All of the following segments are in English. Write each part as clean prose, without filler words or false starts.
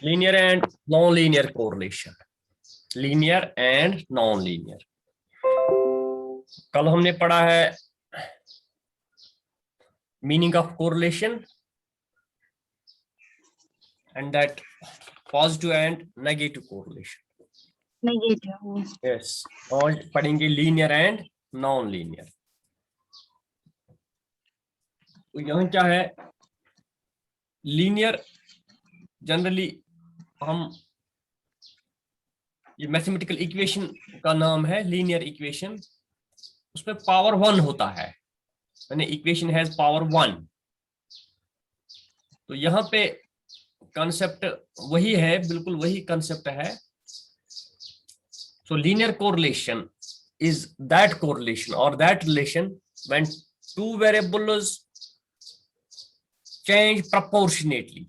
linear and non-linear correlation, linear and non-linear. कल हमने पढ़ा है meaning of correlation and that positive and negative correlation. Negative. Yes. और पढ़ेंगे linear and non-linear. तो यहाँ क्या है, linear जनरली हम ये मैथमेटिकल इक्वेशन का नाम है लीनियर इक्वेशन, उसमें पावर 1 होता है, यानी इक्वेशन हैज पावर 1. तो यहाँ पे कॉन्सेप्ट वही है, बिल्कुल वही कॉन्सेप्ट है. So linear correlation is that correlation और that relation when two variables change proportionately,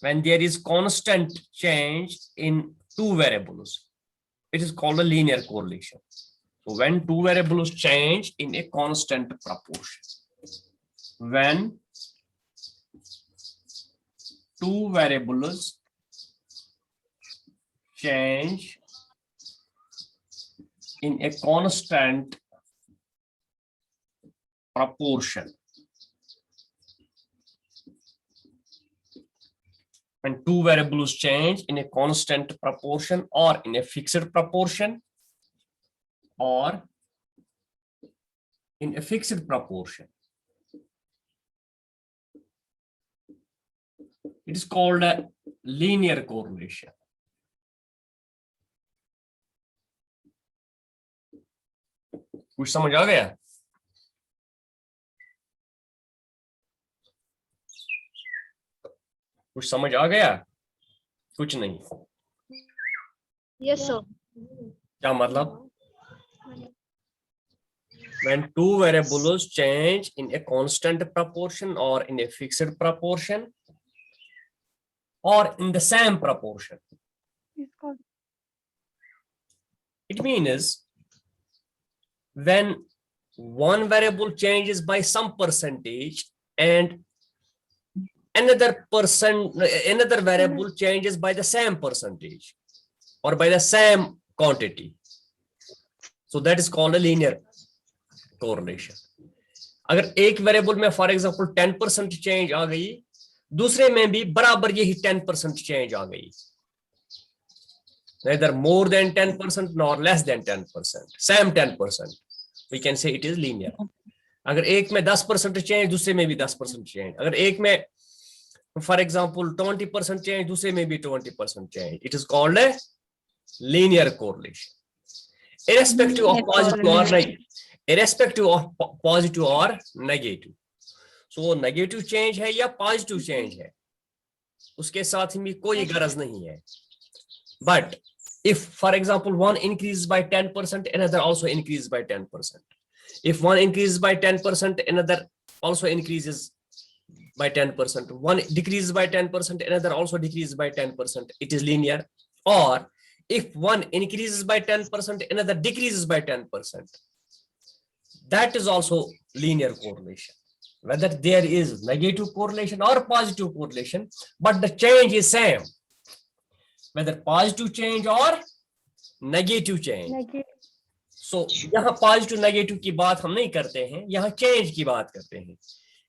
when there is constant change in two variables, it is called a linear correlation. So when two variables change in a constant proportion, when two variables change in a constant proportion, when two variables change in a constant proportion or in a fixed proportion or in a fixed proportion, it is called a linear correlation. कुछ समझ आ गया? कुछ समझ आ गया? कुछ नहीं. Yes, sir. क्या मतलब? When two variables change in a constant proportion or in a fixed proportion or in the same proportion, it means when one variable changes by some percentage and another variable changes by the same percentage or by the same quantity, so that is called a linear correlation. अगर एक variable में for example 10% change आ गई, दूसरे में भी बराबर यही 10% change आ गई, neither more than 10% nor less than 10%, same 10%, we can say it is linear. अगर एक में 10% चेंज, दूसरे में भी 10% चेंज, अगर एक में फॉर एग्जांपल 20% चेंज, दूसरे में भी 20% change, it is called a linear correlation, irrespective of positive or negative. So negative change है या पॉजिटिव चेंज है, उसके साथ में कोई गरज नहीं है. But if for example one increases by 10%, another also increases by 10%. If one increases by 10%, another also increases by 10%. One decreases by 10%, another also decreases by 10%. It is linear. Or if one increases by 10%, another decreases by 10%. That is also linear correlation. Whether there is negative correlation or positive correlation, but the change is same. Whether positive change or negative change. So यहाँ positive negative की बात हम नहीं करते हैं, यहाँ change की बात करते हैं.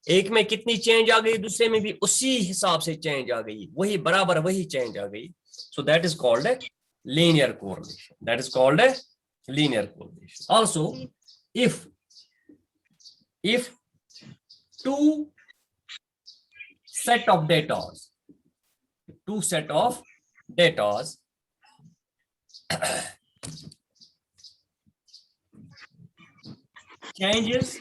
एक में कितनी चेंज आ गई, दूसरे में भी उसी हिसाब से चेंज आ गई, वही बराबर वही चेंज आ गई. So that is called a linear correlation. That is called a linear correlation. Also, if two set of data changes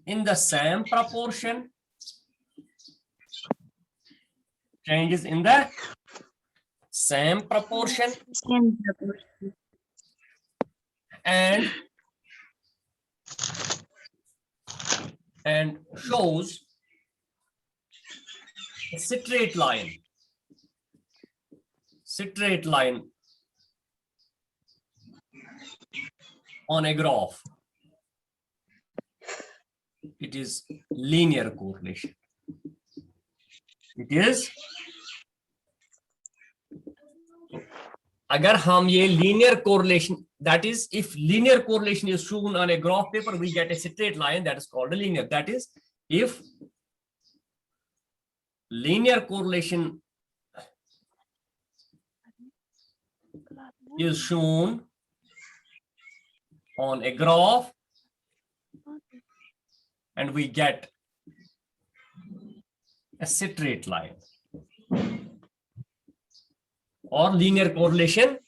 in the same proportion, and shows a straight line on a graph, it is linear correlation. It is, अगर हम ये linear correlation, that is, if linear correlation is shown on a graph paper, we get a straight line that is called a linear. That is, if linear correlation is shown on a graph and we get a straight line, or linear correlation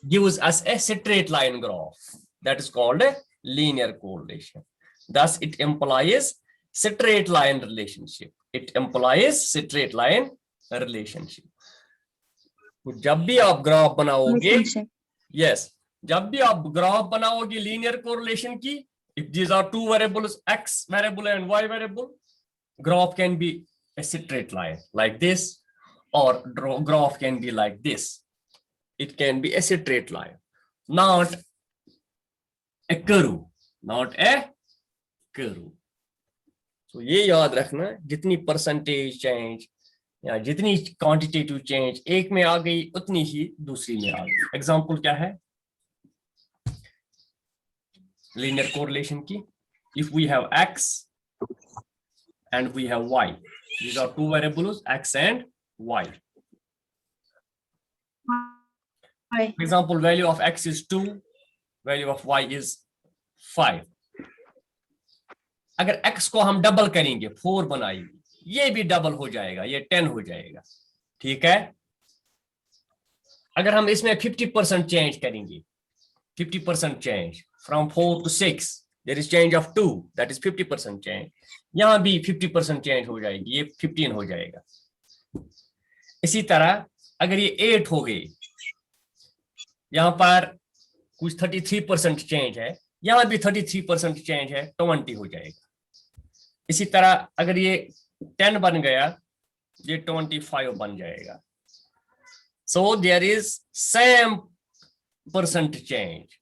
gives us a straight line graph, that is called a linear correlation. Thus it implies straight line relationship. It implies straight line relationship. तो जब भी आप graph बनाओगे, yes, जब भी आप graph बनाओगे linear correlation की, if these are two variables, x variable and y variable, graph can be a straight line like this, or graph can be like this. It can be a straight line, not a curve, not a curve. So ये याद रखना, जितनी percentage change या जितनी quantitative change एक में आ गई उतनी ही दूसरी में आ गई. एग्जांपल क्या है लीनियर कोरिलेशन की? If we have x and we have y, these are two variables, x and y. For example, value of x is 2, value of y is 5. अगर x को हम डबल करेंगे, 4 बनाएंगे, ये भी डबल हो जाएगा, ये 10 हो जाएगा. ठीक है. अगर हम इसमें 50% चेंज करेंगे, 50% change from 4 to 6, there is change of 2, that is 50% change. यहां भी 50% चेंज हो जाएगी, ये 15 हो जाएगा. इसी तरह अगर ये 8 हो गई, यहां पर कुछ 33% चेंज है, यहां भी 33% चेंज है, 20 हो जाएगा. इसी तरह अगर ये 10 बन गया, ये 25 बन जाएगा. So there is same percent change.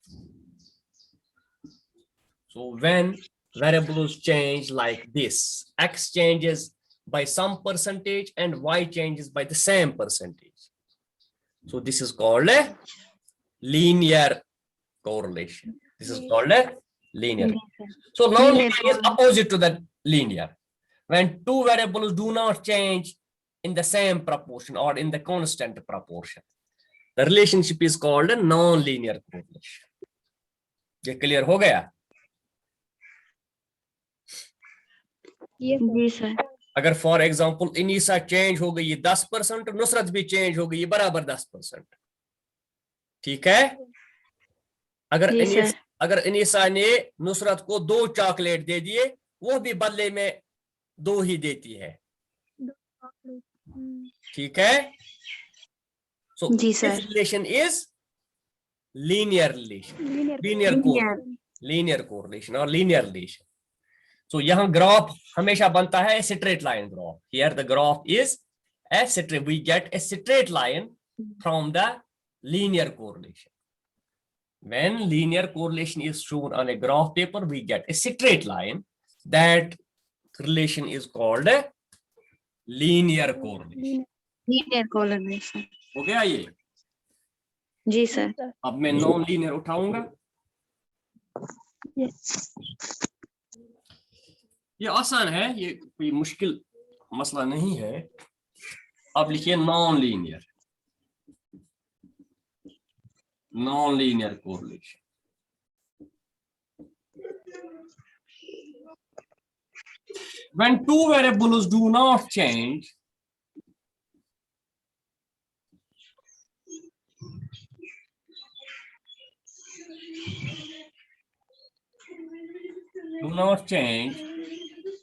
So when variables change like this, x changes by some percentage and y changes by the same percentage. So this is called a linear correlation. This is called a linear. So non-linear is opposite to the linear. When two variables do not change in the same proportion or in the constant proportion, the relationship is called a non-linear correlation. ये clear हो गया? जी sir. अगर for example इनिसा change हो गई 10%, नुसरत भी change हो गई बराबर 10%. ठीक है. अगर इनिसा ने नुसरत को 2 चॉकलेट दे दिए, वो भी बदले में 2 ही देती है. ठीक है. So this relation is linear relation, linear correlation or linear relation. So यहाँ ग्राफ हमेशा बनता है straight line graph. Here the graph is a straight. We get a straight line from the linear correlation. When linear correlation is shown on a graph paper, we get a straight line. That relation is called a linear correlation. Linear correlation. हो गया ये? जी sir. अब मैं non linear उठाऊंगा. ये आसान है, ये कोई मुश्किल मसला नहीं है. अब लिखिए non linear correlation. When two variables do not change,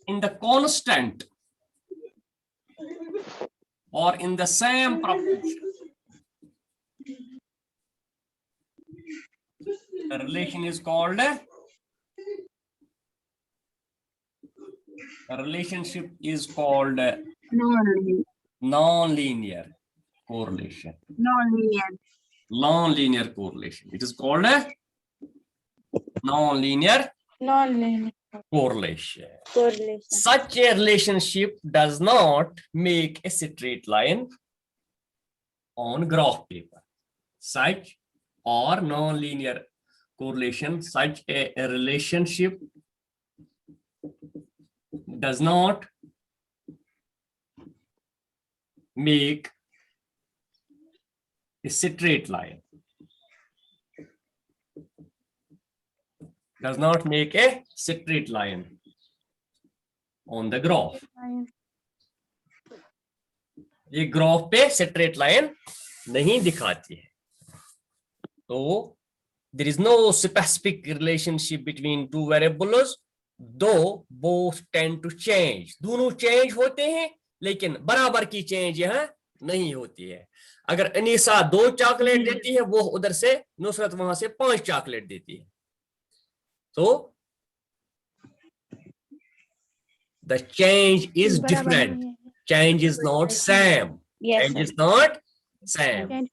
in the constant or in the same proportion, the relation is called a relationship is called non-linear correlation. Non-linear correlation. It is called a non-linear correlation. Correlation. Such a relationship does not make a straight line on graph paper. Such or non-linear correlation, such a relationship does not make a straight line. Does not make a straight line on the graph. ये graph पे straight line नहीं दिखाती है. तो there is no specific relationship between two variables, though both tend to change. दोनों change होते हैं लेकिन बराबर की चेंज यहाँ नहीं होती है. अगर अनीसा 2 चॉकलेट देती है, वो उधर से नुसरत वहां से 5 चॉकलेट देती है. So the change is different. Change is not same. Yes, Change sir. is not same.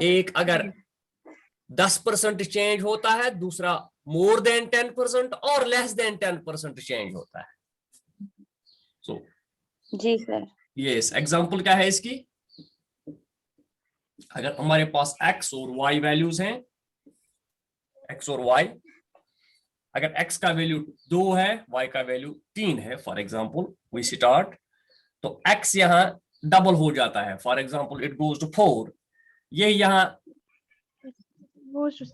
एक अगर 10% चेंज होता है, दूसरा more than 10% और less than 10% चेंज होता है. So जी सर. yes, एग्जाम्पल क्या है इसकी? अगर हमारे पास x और y वैल्यूज हैं, x और y, अगर x का वैल्यू 2 है, y का वैल्यू 3 है, फॉर एग्जाम्पल वी स्टार्ट, तो x यहाँ डबल हो जाता है. For example it goes to 4. ये यहाँ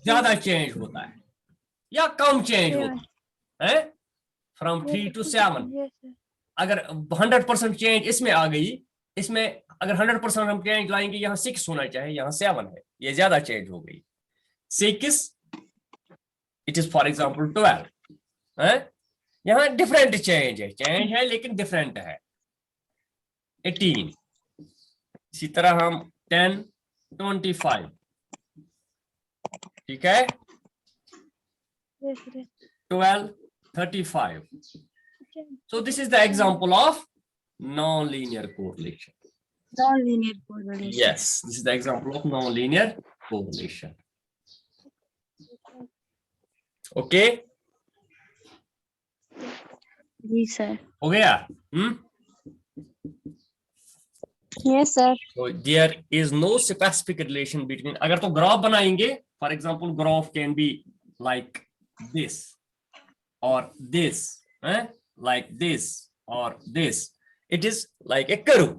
ज्यादा चेंज होता है या कम चेंज होता है, फ्रॉम 3 to 7. अगर 100% चेंज इसमें आ गई, इसमें अगर 100% हम चेंज लाएंगे, यहाँ 6 होना चाहिए, यहाँ 7 है, ये ज्यादा चेंज हो गई. 6 इट इज फॉर एग्जाम्पल 12 है, यहाँ डिफरेंट चेंज है लेकिन डिफरेंट है. 18. इसी तरह हम 10, 25, ठीक है, 12, 35. So this is the example of non-linear correlation. Non-linear correlation. Yes, this is the example of non-linear correlation. Okay, जी सर. हो गया? Yes sir. So there is no specific relation between. अगर तो ग्राफ बनाएंगे, for example, graph can be like this or this, like this or this. It is like a curve.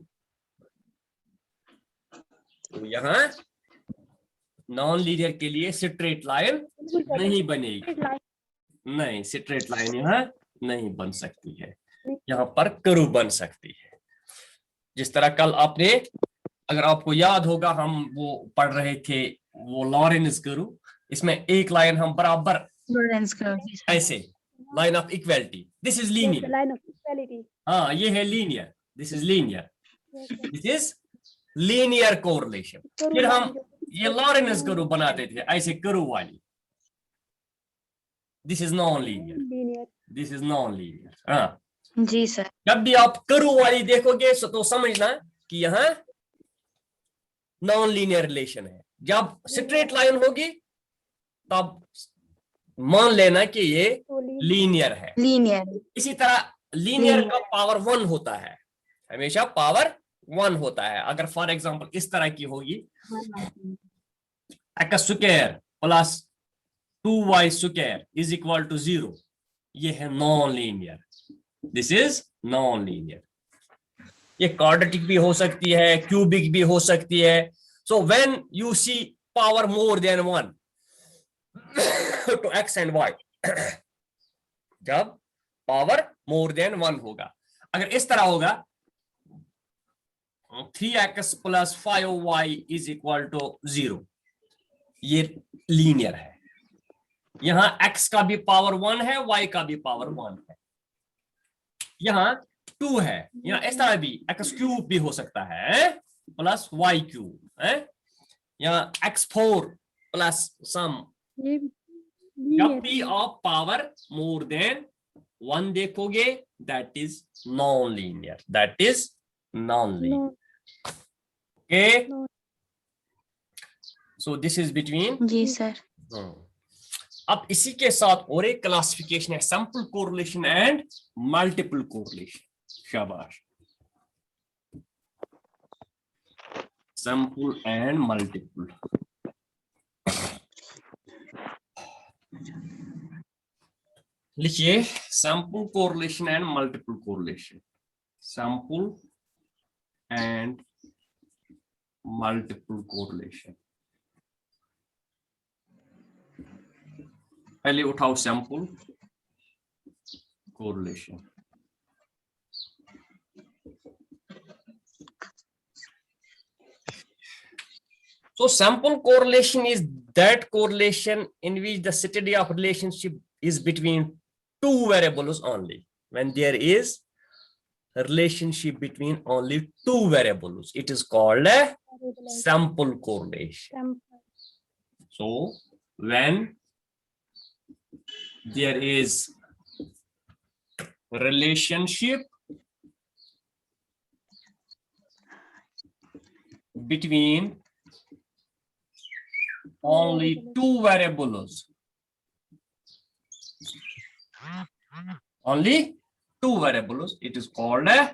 तो यहाँ non-linear के लिए स्ट्रेट लाइन नहीं बनेगी. नहीं, स्ट्रेट लाइन यहाँ नहीं बन सकती है, यहाँ पर कर्व बन सकती है. जिस तरह कल आपने, अगर आपको याद होगा, हम वो पढ़ रहे थे वो लॉरेंस कर्व. इसमें एक लाइन हम बराबर Lorentz curve. ऐसे, line of equality. This is linear. line of equality. हाँ, ये है linear. This is linear. This is linear correlation. फिर हम ये लॉरेंस कर्व बनाते थे ऐसे कर्व वाली. This is non linear. Linear. This is non linear. हाँ, जी सर. जब भी आप कर्व वाली देखोगे तो समझना कि यहाँ नॉन लीनियर रिलेशन है. जब स्ट्रेट लाइन होगी तब मान लेना कि ये So linear. लीनियर है. Linear. इसी तरह लीनियर का पावर 1 होता है, हमेशा पावर 1 होता है. अगर फॉर एग्जांपल इस तरह की होगी, x square plus 2y square is equal to 0, ये है non linear. This is non linear. ये क्वाड्रेटिक भी हो सकती है, क्यूबिक भी हो सकती है. So when you see power more than 1 to x and y, जब पावर मोर देन 1 होगा. अगर इस तरह होगा 3x plus 5y is equal to 0, ये लीनियर है. यहां x का भी पावर 1 है, y का भी पावर 1 है. यहां 2 है, यहां इस तरह भी x क्यूब भी हो सकता है प्लस y क्यूब है. यहां x4 प्लस सम. जब Linear. भी आप पावर मोर देन 1 देखोगे, that is non linear. That is non linear. No. Okay, No. so this is between. जी सर. अब इसी के साथ और एक क्लासिफिकेशन है, sample correlation and multiple correlation. शाबाश, सैंपल एंड मल्टीपल। लिखिए sample correlation and multiple correlation, sample and multiple correlation. पहले उठाओ sample correlation. So sample correlation is that correlation in which the study of relationship is between two variables only. When there is a relationship between only two variables, it is called a sample correlation. So when there is relationship between only two variables, it is called a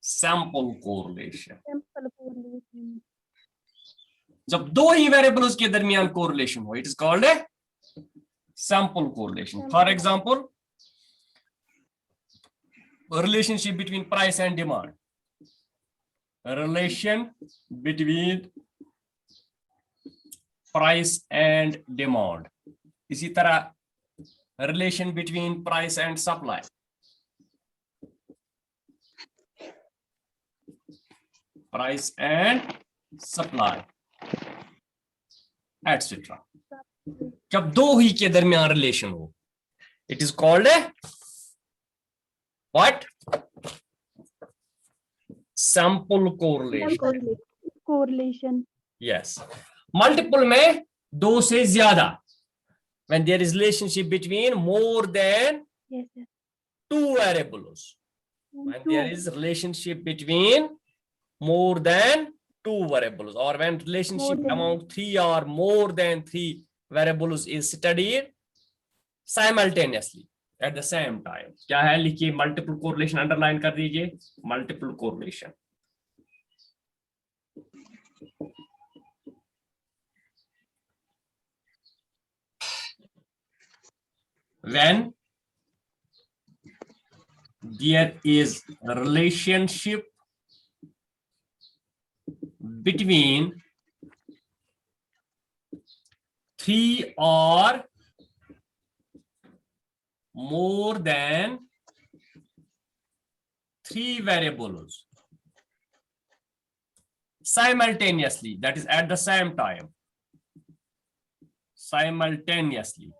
sample correlation. जब दो ही variables के दरमियान correlation हो, it is called a sample correlation. For example, a relationship between price and demand, a relation between price and demand. इसी तरह relation between price and supply, price and supply, etc. जब दो ही के दरमियान relation हो, it is called a what? Sample correlation. Yes. Multiple में दो से ज्यादा, when there is relationship between more than two variables. When there is relationship between more than two variables, or when relationship among three or more than three variables is studied simultaneously at the same time. क्या है, लिखिए multiple correlation, underline कर दीजिए multiple correlation. When there is a relationship between three or more than three variables simultaneously, that is at the same time, simultaneously.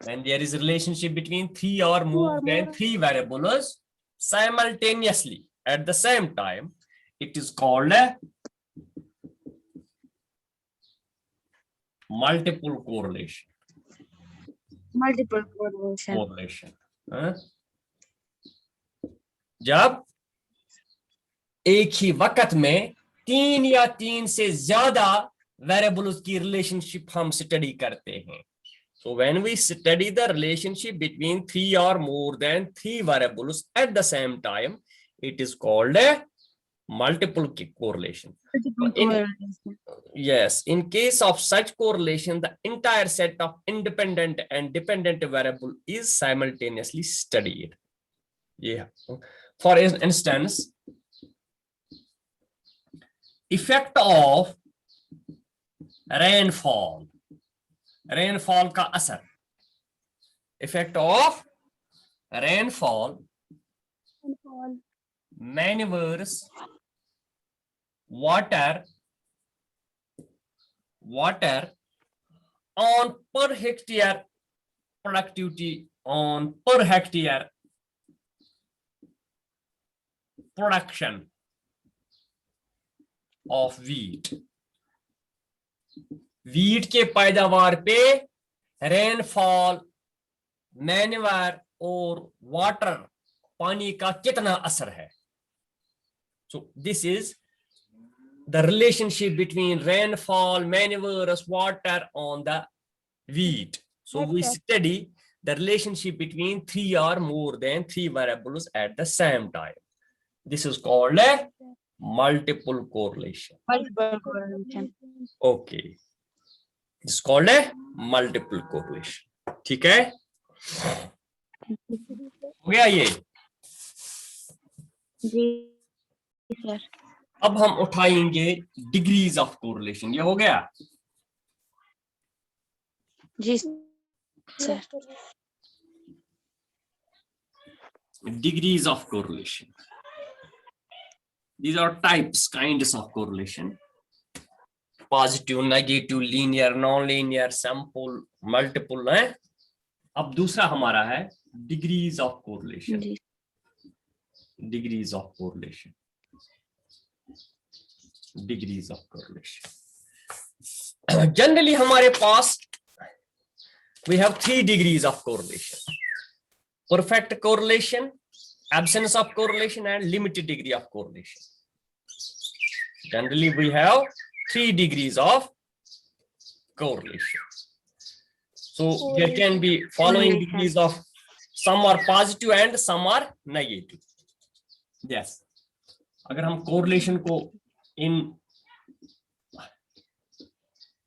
When there is a relationship between three or more than three variables simultaneously at the same time, it is called a multiple correlation. जब एक ही वक्त में तीन या तीन से ज्यादा variables की रिलेशनशिप हम स्टडी करते हैं. So when we study the relationship between three or more than three variables at the same time, it is called a multiple correlation. Yes, in case of such correlation, the entire set of independent and dependent variable is simultaneously studied. Yeah. For instance, effect of rainfall. Rainfall का असर, effect of rainfall maneuvers water on per hectare productivity, on per hectare production of wheat. Wheat के पैदावार पे rainfall, manure और water, पानी का कितना असर है. So this is the relationship between rainfall, manures, water on the wheat. So Yes, we sir. study the relationship between 3 or more than 3 variables at the same time. This is called a multiple correlation. Multiple correlation. Okay. This is called a multiple correlation. ठीक है? हो गया ये? जी sir. अब हम उठाएंगे degrees of correlation. ये हो गया? जी sir. Degrees of correlation. These are types, kinds of correlation. Positive, negative, linear, non-linear, sample, multiple है. अब दूसरा हमारा है degrees of correlation. Ji. Degrees of correlation. Degrees of correlation. Generally हमारे पास we have 3 degrees of correlation. Perfect correlation, absence of correlation, and limited degree of correlation. Generally we have 3 degrees of correlation. So there can be following degrees of, some are positive and some are negative. Yes. अगर हम correlation को in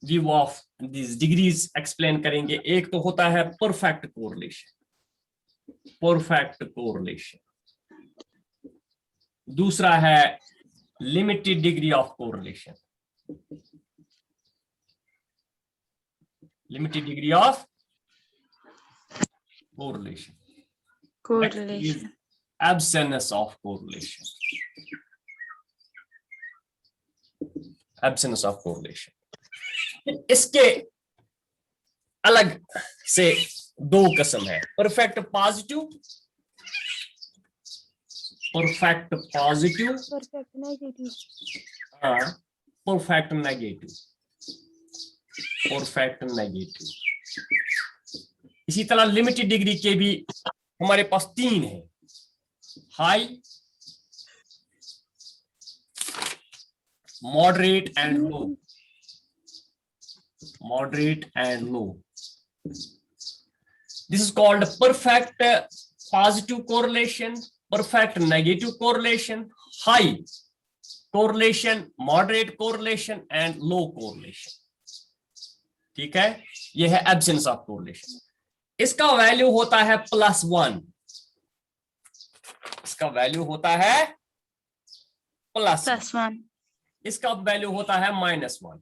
view of these degrees explain करेंगे, एक तो होता है perfect correlation. Perfect correlation. दूसरा है limited degree of correlation. Limited degree of correlation. Correlation. Absence of correlation. Absence of correlation. इसके अलग से 2 किस्म है. Perfect positive, perfect positive, Perfect negative. perfect negative, perfect negative. इसी तरह लिमिटेड डिग्री के भी हमारे पास 3 है. High, moderate and low. Moderate and low. This is called perfect positive correlation, perfect negative correlation, high correlation, moderate correlation and low correlation. ठीक है? ये है absence of correlation. इसका वैल्यू होता है +1. इसका वैल्यू होता है +1. इसका वैल्यू होता है -1.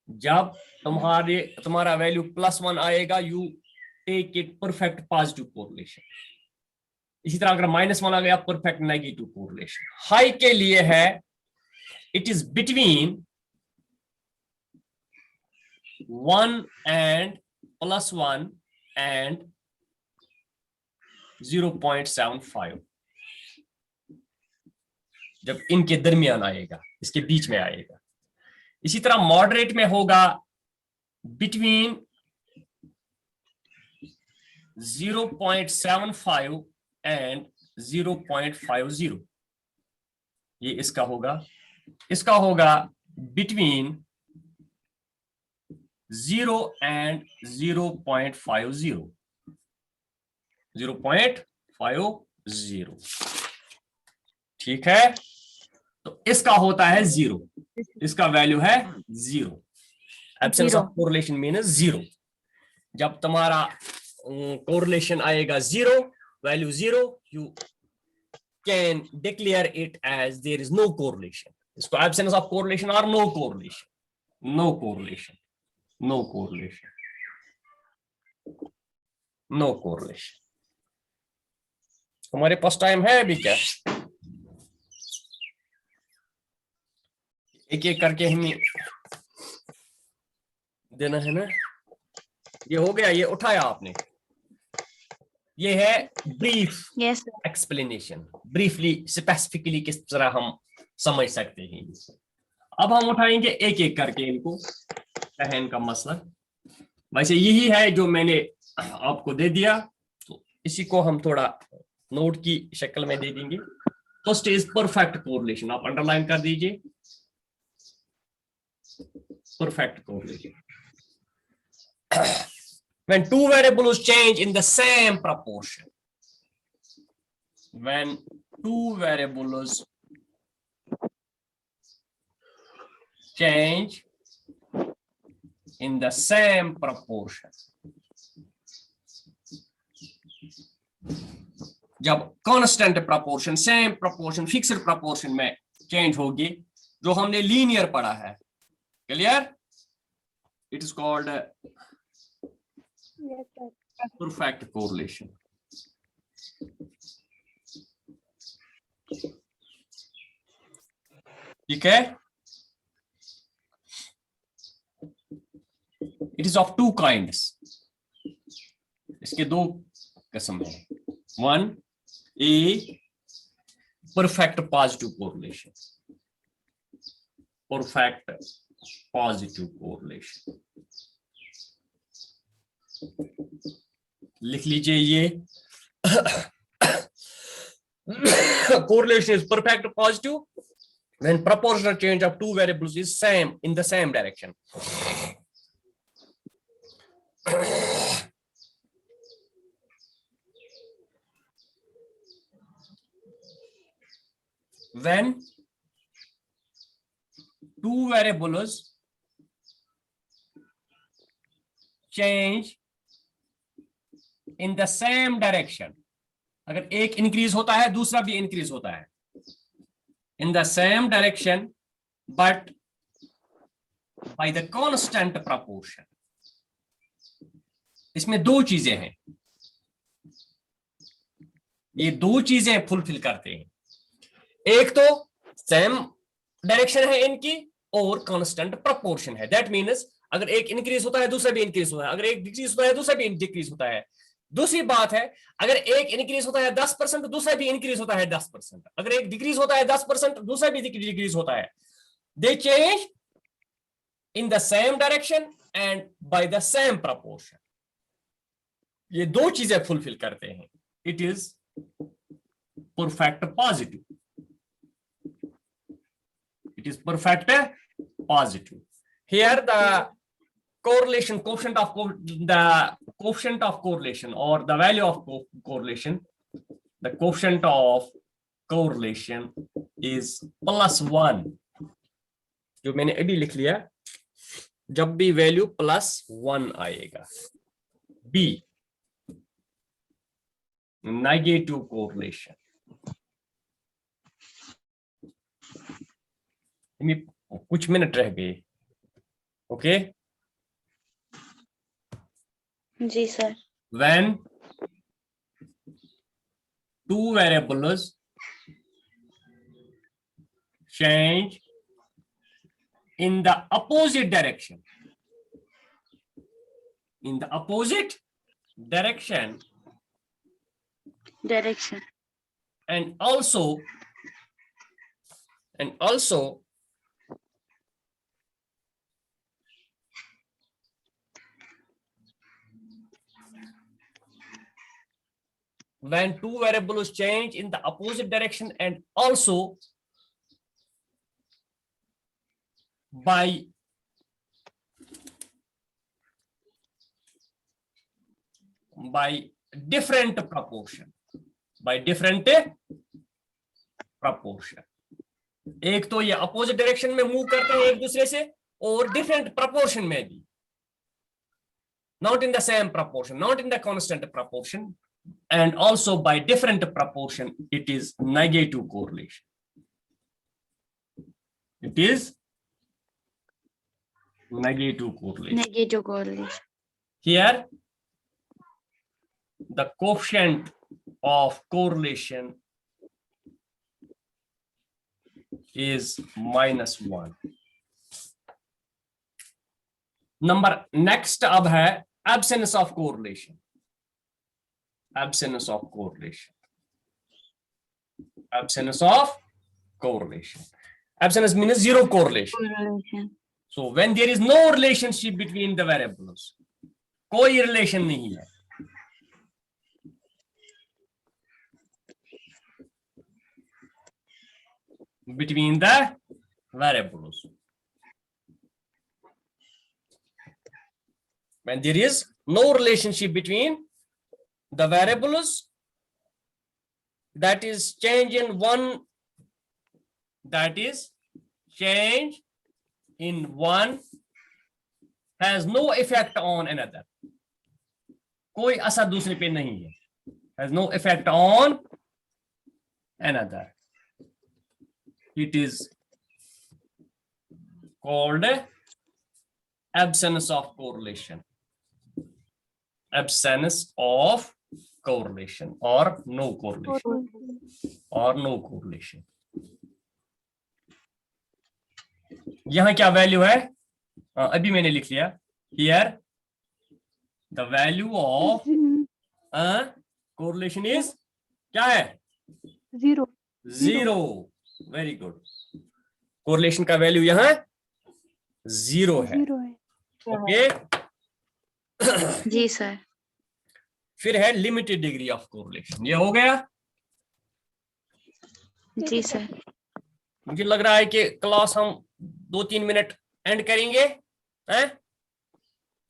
जब तुम्हारा वैल्यू +1 आएगा, you take it perfect positive correlation. इसी तरह अगर -1 आ गया, परफेक्ट नेगेटिव कोरिलेशन. हाई के लिए है it is between 1 and +1 and 0.75. जब इनके दरमियान आएगा, इसके बीच में आएगा. इसी तरह मॉडरेट में होगा बिटवीन 0.75 and 0.50. ये इसका होगा. इसका होगा बिटवीन 0 and 0.50. 0.50. ठीक है? तो इसका होता है 0. इसका वैल्यू है 0. Absence of correlation means 0. जब तुम्हारा कोरिलेशन आएगा 0, value 0, you can declare it as there is no correlation. इसको एब्सेंस ऑफ कोरिलेशन और no correlation. No correlation, no correlation, no correlation. हमारे पास टाइम है अभी क्या? एक एक करके हमें देना है ना. ये हो गया, ये उठाया आपने. ये है ब्रीफ एक्सप्लेनेशन. ब्रीफली स्पेसिफिकली किस तरह हम समझ सकते हैं. अब हम उठाएंगे एक एक करके इनको. क्या है इनका मसला? वैसे यही है जो मैंने आपको दे दिया, तो इसी को हम थोड़ा नोट की शक्ल में दे देंगे. First is perfect correlation. आप अंडरलाइन कर दीजिए. Perfect correlation. when two variables change in the same proportion. When two variables change in the same proportion. जब constant proportion, same proportion, fixed proportion में चेंज होगी, जो हमने लीनियर पढ़ा है, clear? It is called perfect correlation. ठीक है? It is of two kinds. इसके दो किस्म है. One a perfect positive correlation. Perfect positive correlation लिख लीजिए. ये correlation is perfect positive when proportional change of two variables is same in the same direction. When two variables change in the same direction, अगर एक increase होता है दूसरा भी increase होता है, in the same direction but by the constant proportion. इसमें दो चीजें हैं, ये दो चीजें फुलफिल करते हैं. एक तो सेम डायरेक्शन है इनकी और कांस्टेंट प्रोपोर्शन है. दैट मीन्स अगर एक इंक्रीज होता है दूसरा भी इंक्रीज होता है, अगर एक डिक्रीज होता है दूसरा भी डिक्रीज होता है. दूसरी बात है, अगर एक इंक्रीज होता है 10%, दूसरा भी इंक्रीज होता है 10%. अगर एक डिक्रीज होता है 10%, दूसरा भी डिक्रीज होता है. दे change in the same direction and by the same proportion. ये दो चीजें फुलफिल करते हैं. It is perfect positive. It is perfect positive. Here the correlation coefficient of correlation or the value of correlation, the coefficient of correlation is +1. जो मैंने अभी लिख लिया, जब भी वैल्यू +1 आएगा. B negative correlation. कुछ मिनट रह गए. ओके जी sir. when two variables change in the opposite direction, in the opposite direction and also when two variables change in the opposite direction and also by different proportion, एक तो ये opposite direction में move करते हैं एक दूसरे से और डिफरेंट प्रपोर्शन में भी. Not in the same proportion, not in the constant proportion, and also by different proportion, it is negative correlation. It is negative correlation. Here, the coefficient of correlation is -1. Number next अब है absence of correlation. Absence of correlation. Absence of correlation. Absence means zero correlation. So when there is no relationship between the variables, कोई relation नहीं है. Between the variables. when there is no relationship between the variables, that is change in one, that is change in one has no effect on another. कोई असर दूसरे पे नहीं है, has no effect on another. It is called absence of correlation. Absence of correlation or no correlation or no correlation. यहां क्या value है? अभी मैंने लिख लिया. Here the value of correlation is क्या है? 0. 0. Very good. Correlation का वैल्यू यहाँ 0 है. 0 है. ओके. जी सर. फिर है लिमिटेड डिग्री ऑफ कोरिलेशन. ये हो गया. जी सर. मुझे लग रहा है कि क्लास हम 2-3 मिनट एंड करेंगे, हैं?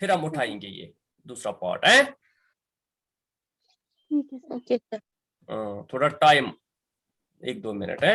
फिर हम उठाएंगे ये दूसरा पार्ट है. ठीक है सर. Okay sir. थोड़ा टाइम 1-2 मिनट है.